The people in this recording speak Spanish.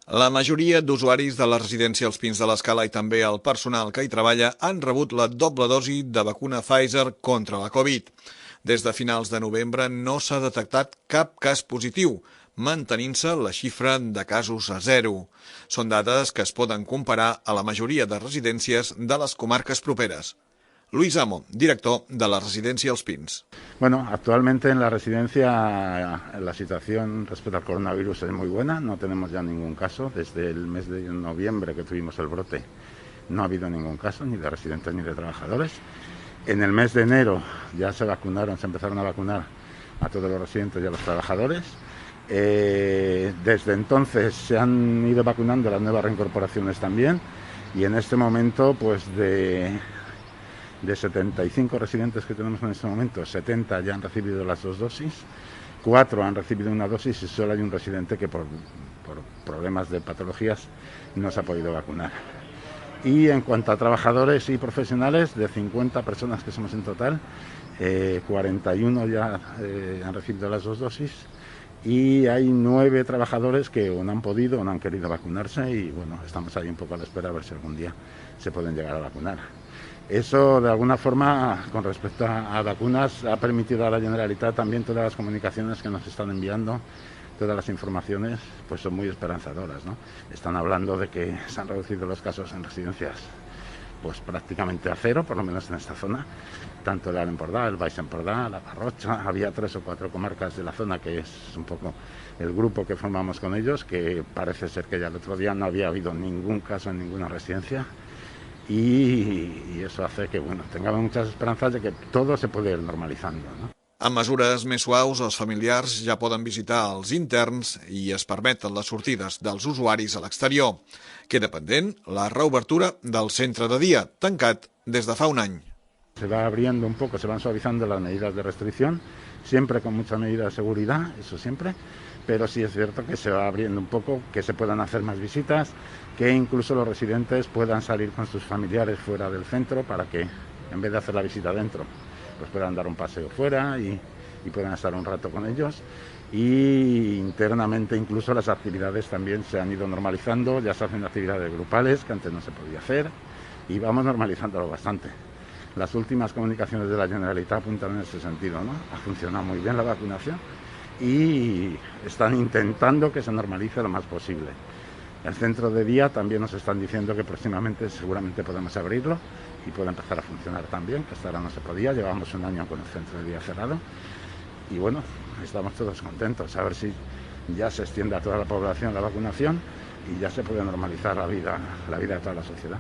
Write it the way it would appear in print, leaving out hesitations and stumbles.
La majoria d'usuaris de la residència Els Pins de l'Escala i també el personal que hi treballa han rebut la doble dosi de vacuna Pfizer contra la Covid. Des de finals de novembre no s'ha detectat cap cas positiu, mantenint-se la xifra de casos a zero. Són dades que es poden comparar a la majoria de residències de les comarques properes. Luis Amo, director de la residencia Els Pins. Bueno, actualmente en la residencia la situación respecto al coronavirus es muy buena, no tenemos ya ningún caso. Desde el mes de noviembre que tuvimos el brote no ha habido ningún caso, ni de residentes ni de trabajadores. En el mes de enero ya se empezaron a vacunar a todos los residentes y a los trabajadores. Desde entonces se han ido vacunando las nuevas reincorporaciones también, y en este momento pues de 75 residentes que tenemos en este momento, 70 ya han recibido las 2 dosis, 4 han recibido una dosis y solo hay un residente que por problemas de patologías no se ha podido vacunar. Y en cuanto a trabajadores y profesionales, de 50 personas que somos en total, 41 ya han recibido las 2 dosis, y hay 9 trabajadores que o no han podido o no han querido vacunarse, y bueno, estamos ahí un poco a la espera a ver si algún día se pueden llegar a vacunar. Eso, de alguna forma, con respecto a vacunas, ha permitido a la Generalitat también todas las comunicaciones que nos están enviando, todas las informaciones, pues son muy esperanzadoras, ¿no? Están hablando de que se han reducido los casos en residencias pues prácticamente a cero, por lo menos en esta zona, tanto el Alt Empordà, el Baix Empordà, la Garrotxa. Había 3 o 4 comarcas de la zona, que es un poco el grupo que formamos con ellos, que parece ser que ya el otro día no había habido ningún caso en ninguna residencia. Y eso hace que tengamos muchas esperanzas de que todo se puede ir normalizando, ¿no? Amb mesures més suaus, els familiars ja poden visitar els interns i es permeten les sortides dels usuaris a l'exterior. Queda pendent la reobertura del centre de dia, tancat des de fa un any. Se va abriendo un poco, se van suavizando las medidas de restricción, siempre con mucha medida de seguridad, eso siempre, pero sí es cierto que se va abriendo un poco, que se puedan hacer más visitas, que incluso los residentes puedan salir con sus familiares fuera del centro para que, en vez de hacer la visita dentro, pues puedan dar un paseo fuera y puedan estar un rato con ellos. Y internamente incluso las actividades también se han ido normalizando, ya se hacen actividades grupales que antes no se podía hacer, y vamos normalizándolo bastante. Las últimas comunicaciones de la Generalitat apuntan en ese sentido, ¿no? Ha funcionado muy bien la vacunación y están intentando que se normalice lo más posible. El centro de día también nos están diciendo que próximamente seguramente podemos abrirlo y puede empezar a funcionar también, que hasta ahora no se podía. Llevamos un año con el centro de día cerrado y bueno, estamos todos contentos a ver si ya se extiende a toda la población la vacunación y ya se puede normalizar la vida de toda la sociedad.